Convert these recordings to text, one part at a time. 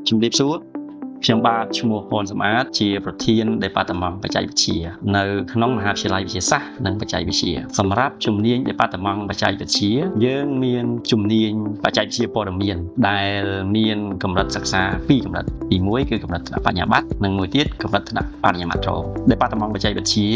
ជំរាបសួរខ្ញុំបាទឈ្មោះហ៊ុនសំអាតជាប្រធាន Department បច្ចេកវិទ្យានៅក្នុងមហាវិទ្យាល័យវិទ្យាសាស្ត្រនិងបច្ចេកវិទ្យាសម្រាប់ជំនាញ Department បច្ចេកវិទ្យាយើងមានជំនាញបច្ចេកវិទ្យាព័ត៌មានដែលមានកម្រិតសិក្សា2កម្រិតទី1គឺកម្រិតថ្នាក់បញ្ញាបត្រនិងមួយទៀតកម្រិតថ្នាក់បរិញ្ញាបត្រ Department បច្ចេកវិទ្យា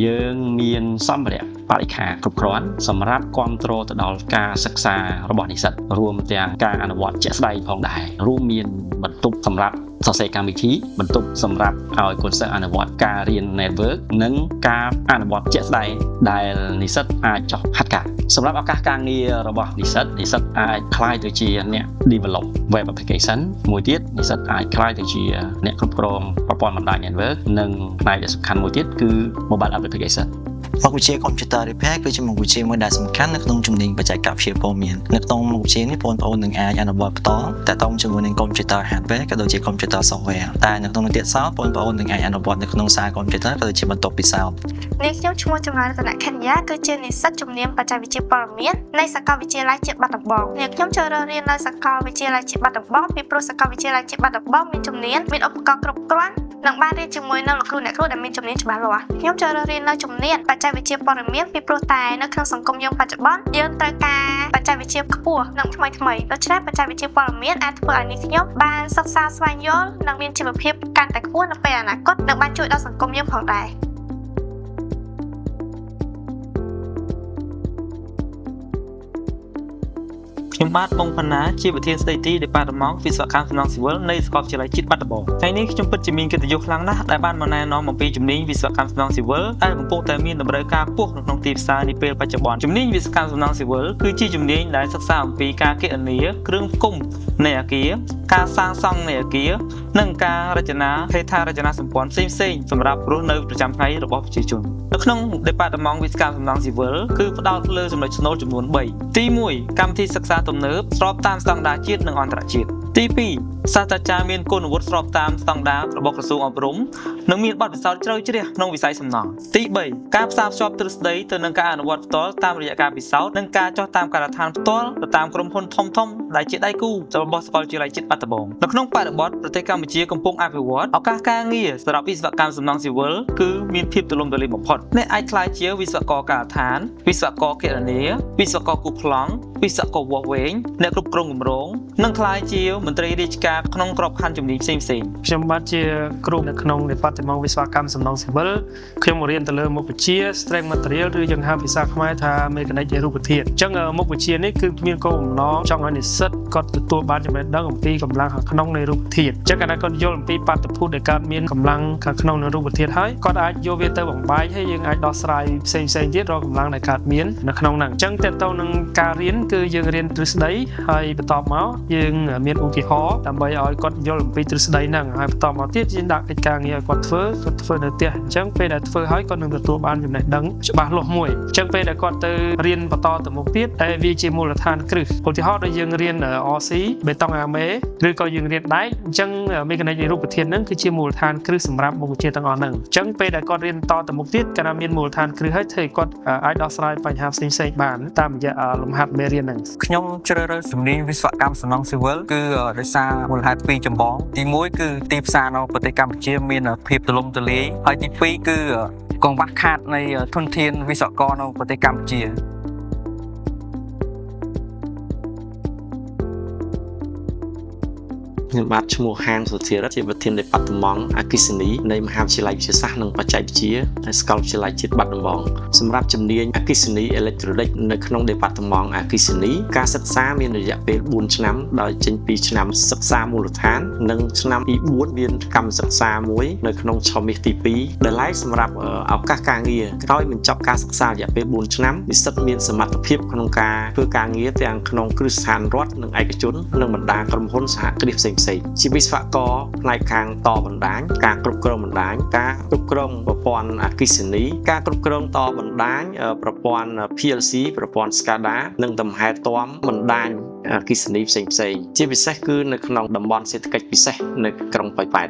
យើងមានសម្ភារៈបរិក្ខារគ្រប់គ្រាន់សម្រាប់គ្រប់គ្រងទៅដល់ការសិក្សារបស់និស្សិតរួមទាំងការអនុវត្តជាក់ស្ដែងផងដែររួមមានបន្ទប់សម្រាប់សរសេរកម្មវិធីបន្ទប់សម្រាប់ឲ្យកូនសិស្សអនុវត្តការរៀន network និងការអនុវត្តជាក់ស្ដែងដែលនិស្សិតអាចចុះហាត់ការសម្រាប់ឱកាសការងាររបស់និស្សិតអាចក្លាយទៅជាអ្នក develop web application មួយទៀតនិស្សិតអាចក្លាយទៅជាអ្នកគ្រប់គ្រងប្រព័ន្ធបណ្ដាញ network និងផ្នែកដែលសំខាន់មួយទៀតគឺ mobile applicationមុខវិជ្ជា Computer Repair គឺជាមុខវិជ្ជាមួយដែលសំខាន់នៅក្នុងជំនាញបច្ចេកវិទ្យាព័ត៌មាននៅក្នុងមុខវិជ្ជានេះបងប្អូននឹងអាចអនុវត្តបន្តតាក់ទងជាមួយនឹង Computer Hardware ក៏ដូចជា Computer Software តែនៅក្នុងទៀតសោតបងប្អូននឹងអាចអនុវត្តនៅក្នុងសាល Computer ក៏ដូចជាបន្ទប់ពិសោធន៍នេះខ្ញុំឈ្មោះចម្រើនរតនខញ្ញាគឺជានិស្សិតជំនាញបច្ចេកវិទ្យាព័ត៌មាននៃសាកលវិទ្យាល័យជាតិបាត់ដំបងខ្ញុំចូលរៀននៅសាកលវិទ្យាល័យជាតិបាត់ដំបងពីព្រោះសាកលវិទ្យាល័យជាតិបាត់ដំបងមានជំនាញមានឧបករណ៍គ្រប់គ្រាន់និងបានរៀនជាមួយនឹងលោកគ្រូអ្នកគ្រូដែលមានជំនាញច្បាស់លាស់ខ្ញុំចូលរៀននៅជំនាញបច្ចេកវិទ្យាព័ត៌មានពីព្រោះតែនៅក្នុងសង្គមយើងបច្ចុប្បន្នយើងត្រូវការបច្ចេកវិទ្យាខ្ពស់និងថ្មីដូច្នេះបច្ចេកវិទ្យាព័ត៌មានអាចធ្វើឲ្យខ្ញុំបានសិក្សាស្វែងយល់និងមានជីវភាពកាន់តែខ្ពស់នៅពេលអនាគតនិងបានជួយដល់សង្គមយើងផងដែរខ្ញុំបាទបងផាណាជាប្រធានស្ដីទី Department វិស្វកម្មសំណង់ស៊ីវិលនៃសាកលវិទ្យាល័យជាតិបាត់ដំបងថ្ងៃនេះខ្ញុំពិតជាមានកិត្តិយសខ្លាំងណាស់ដែលបានមកណែនាំអំពីជំនាញវិស្វកម្មសំណង់ស៊ីវិលដែលកំពុងតែមានតម្រូវការខ្ពស់នៅក្នុងទីផ្សារនាពេលបច្ចុប្បន្នជំនាញវិស្វកម្មសំណង់ស៊ីវិលគឺជាជំនាញដែលសិក្សាអំពីការគណនាគ្រឿងផ្គុំនៃអគារការសាងសង់នៃអគារនិងការរចនាហេដ្ឋារចនាសម្ព័ន្ធផ្សេងៗសម្រាប់រស់នៅប្រចាំថ្ងៃរបស់ប្រជាជននៅក្នុង Department វិស្វកម្មសំណង់ស៊ីវិលគឺផ្ដោតលើចំណុចស្នូលចំនួន3ទី1កម្មវិធីសិក្សាទំនើបស្របតាមស្តង់ដារជាតិនិងអន្តរជាតិទី2សាស្ត្រាចារ្យមានគុណវុឌ្ឍិស្របតាមស្តង់ដាររបស់ក្រសួងអប់រំនិងមានបទពិសោធន៍ជ្រៅជ្រះក្នុងវិស័យសំណង់ទី3ការផ្សារភ្ជាប់ទ្រឹស្ដីទៅនឹងការអនុវត្តផ្ទាល់តាមរយៈការពិសោធន៍និងការចុះតាមការដ្ឋានផ្ទាល់ទៅតាមក្រុមហ៊ុនធំៗដែលជាដៃគូរបស់សាកលវិទ្យាល័យជាតិបាត់ដំបងនៅក្នុងបរិបទប្រទេសកម្ពុជាកំពុងអភិវឌ្ឍឱកាសការងារសម្រាប់វិស្វកម្មសំណង់ស៊ីវិលគឺមានភាពទូលំទូលាយបំផុតអ្នកអាចក្លាយជាវិស្វករការដ្ឋានវិស្វករគណនាវិស្វករគូប្លង់វិស្វករវាស់វែងអ្នកគ្រប់គ្រងគម្រោងនិងក្លាយជាមន្ត្រីរាជការក្នុងក្របខ័ណ្ឌជំនាញផ្សេងៗខ្ញុំបាទជាគ្រូនៅក្នុង Department វិស្វកម្មសំណង់ស៊ីវិលខ្ញុំរៀនទៅលើមុខវិជ្ជា Strength Material ឬយើងហៅភាសាខ្មែរថា Mechanics រូបធាតុអញ្ចឹងមុខវិជ្ជានេះគឺមានគោលបំណងចង់ឲ្យនិស្សិតគាត់ទទួលបានចំណេះដឹងអំពីកម្លាំងខាងក្នុងនៃរូបធាតុអញ្ចឹងកាលណាគាត់យល់អំពីបាតុភូតដែលកើតមានកម្លាំងខាងក្នុងនៃរូបធាតុហើយគាត់អាចយកវាទៅបំបែកហើយយើងអាចដោះស្រាយផ្សេងៗទៀតរកកម្លាំងដែលកើតមាននៅក្នុងហ្នឹងអញ្ចឹងតើតើនឹងការរៀនគឺយើងរៀនទ្រឹស្ដីហើយបន្ទាប់មកយើងមានឧទាហរណ៍ដើម្បីឲ្យគាត់យល់អំពីទ្រឹស្ដីហ្នឹងហើយបន្តមកទៀតយើងដាក់កិច្ចការងារឲ្យគាត់ធ្វើនៅផ្ទះអញ្ចឹងពេលដែលធ្វើហើយគាត់នឹងទទួលបានចំណេះដឹងច្បាស់លាស់មួយអញ្ចឹងពេលដែលគាត់ទៅរៀនបន្តទៅមុខទៀតតែវាជាមូលដ្ឋានគ្រឹះឧទាហរណ៍ដូចយើងរៀន RC បេតុងអាមេឬក៏យើងរៀនដែកអញ្ចឹង Mechanics នៃរូបធាតុហ្នឹងគឺជាមូលដ្ឋានគ្រឹះសម្រាប់មុខវិជ្ជាទាំងអស់ហ្នឹងអញ្ចឹងពេលដែលគាត់រៀនបន្តទៅមុខទៀតកាលណាមានមូលដ្ឋានគ្រឹះហើយធ្វើឲ្យគាត់អាចដោះស្រាយបញ្ហាផ្សេងៗបានតាមរយៈលំហាត់មេរៀនហ្នឹងខ្ញុំជ្រើសរើសជំនាញវិស្វកម្មសំណង់ស៊ីវិលគឺដោយសារមូលហេតុពីរចម្បងទី1គឺទីផ្សារនៅប្រទេសកម្ពុជាមានភាពទូលំទូលាយហើយទី2គឺកង្វះខាតនៃធនធានវិស្វករនៅប្រទេសកម្ពុជាខ្ញុំបាទឈ្មោះហានសុធារិទ្ធជាប្រធាន Department អគ្គិសនីនៃមហាវិទ្យាល័យវិទ្យាសាស្ត្រនិងបច្ចេកវិទ្យាសាកលវិទ្យាល័យជាតិបាត់ដំបងសម្រាប់ជំនាញអគ្គិសនីអេឡិចត្រូនិកនៅក្នុង Department អគ្គិសនីការសិក្សាមានរយៈពេល4ឆ្នាំដោយចេញពីឆ្នាំសិក្សាមូលដ្ឋាននិងឆ្នាំទី4មានកម្មសិក្សាមួយនៅក្នុងឆមាសទី2ដែលឡែកសម្រាប់ឱកាសការងារក្រោយបញ្ចប់ការសិក្សារយៈពេល4ឆ្នាំនិស្សិតមានសមត្ថភាពក្នុងការធ្វើការងារទាំងក្នុងគ្រឹះស្ថានរដ្ឋនិងឯកជននិងបណ្ដាក្រុមហ៊ុនសហគ្រាសផ្សេងជាវិស្វករផ្នែកខាងតបណ្ដាញការគ្រប់គ្រងបណ្ដាញការគ្រប់គ្រងប្រព័ន្ធអគ្គិសនីការគ្រប់គ្រងតបណ្ដាញប្រព័ន្ធ PLC ប្រព័ន្ធ SCADA និងទំហែទាំបណ្ដាញអគ្គិសនីផ្សេងជាពិសេសគឺនៅក្នុងតំបន់សេដ្ឋកិច្ចពិសេសនៅក្រុងប៉ោយប៉ែត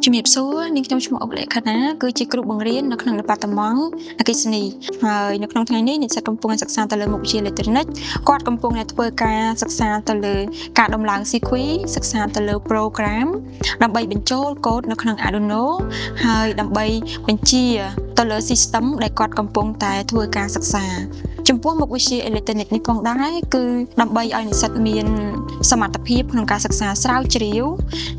ជំរាបសួរនាងខ្ញុំឈ្មោះអុកលក្ខណាគឺជាគ្រូបង្រៀននៅក្នុង Department អគ្គិសនីហើយនៅក្នុងថ្ងៃនេះនិស្សិតកំពុងសិក្សាទៅលើមុខវិជ្ជាអេឡិចត្រូនិកគាត់កំពុងតែធ្វើការសិក្សាទៅលើការដំឡើង circuit សិក្សាទៅលើ program ដើម្បីបញ្ចូលកូដនៅក្នុង Arduino ហើយដើម្បីបញ្ជាទៅលើ system ដែលគាត់កំពុងតែធ្វើការសិក្សាចំពោះមុខវិជ្ជាអេឡិចត្រូនិកនេះផងដែរគឺដើម្បីឲ្យនិស្សិតមានសមត្ថភាពក្នុងការសិក្សាស្រាវជ្រាវ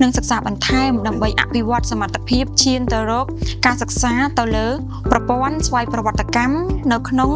និងសិក្សាបន្ថែមដើម្បីអភិវឌ្ឍសមត្ថភាពឈានទៅរកការសិក្សាទៅលើប្រព័ន្ធស្វ័យប្រវត្តិកម្មនៅក្នុង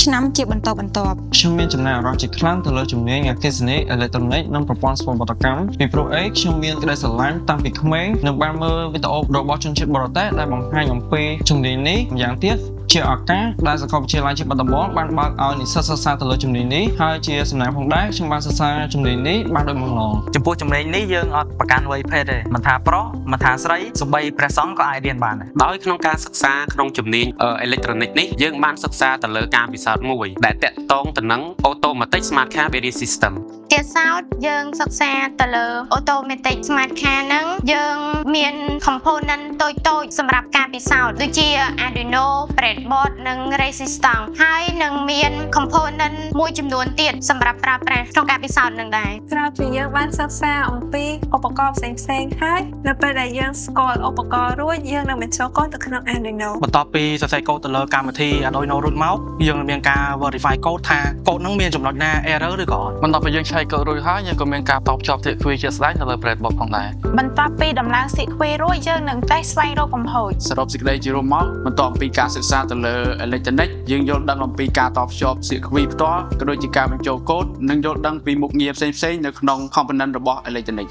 ឆ្នាំជាបន្តបន្ទាប់ ខ្ញុំមានចំណាប់អារម្មណ៍ជាខ្លាំងទៅលើជំនាញអគ្គិសនីអេឡិចត្រូនិកនិងប្រព័ន្ធស្វ័យប្រវត្តិកម្មពីព្រោះអីខ្ញុំមានក្តីស្រឡាញ់តាំងពីក្មេងនិងបានមើលវីដេអូរបស់ជនជាតិបរទេសដែលបង្ហាញអំពីជំនាញនេះម្យ៉ាងទៀតជាឱកាសដែលសាកលវិទ្យាល័យជាបាត់ដំបងបានបើកឲ្យនិស្សិតសិក្សាទៅលើជំនាញនេះហើយជាសំណាងផងដែរខ្ញុំបានសិក្សាជំនាញនេះបានដោយបំណង ចំពោះចំណេញនេះយើងអត់ប្រកាន់វ័យភេទទេមិនថាប្រុសមិនថាស្រីសូម្បីព្រះសង្ឃក៏អាចរៀនបានដែរ ដោយក្នុងការសិក្សាក្នុងជំនាញអេឡិចត្រូនិកនេះយើងបានសិក្សាទៅលើការពិសោធន៍មួយដែលតាក់ទងទៅនឹង Automatic Smart Car Battery System ទៀតសោតយើងសិក្សាទៅលើ Automatic Smart Car ហ្នឹងយើងមាន component តូចៗសម្រាប់ការពិសោធន៍ដូចជា Arduino breadboard និង resistor ហើយនឹងមាន component មួយចំនួនទៀតសម្រាប់ប្រើប្រាស់ក្នុងការពិសោធន៍នឹងដែរ ក្រោយពីយើងបានសិក្សាអំពីឧបករណ៍ផ្សេងៗហើយនៅពេលដែលយើងស្គាល់ឧបករណ៍រួចយើងនឹងបញ្ចូលកូដទៅក្នុង Arduino បន្ទាប់ពីសរសេរកូដទៅលើកម្មវិធី Arduino រួចមកយើងនឹងមានការ verify កូដថាកូដហ្នឹងមានចំណុចណា error ឬក៏អត់បន្ទាប់ពីយើងឆែកកូដរួចហើយយើងក៏មានការតបភ្ជាប់ circuit ជាក់ស្ដែងទៅលើ breadboard ផងដែរ បន្ទាប់ពីដំឡើង circuit រួចយើងនឹងតេស្តស្វែងរកកំហុស សរុបសេចក្តីជារួមមកបន្ទាប់ពីការសិក្សាទៅលើ Electronic យើងយល់ដឹងអំពីការតភ្ជាប់ circuit ផ្ទាល់ក៏ដូចជាការបញ្ចូលកូដនិងយល់ដឹងពីមុខងារផ្សេងៗនៅក្នុង component របស់ Electronic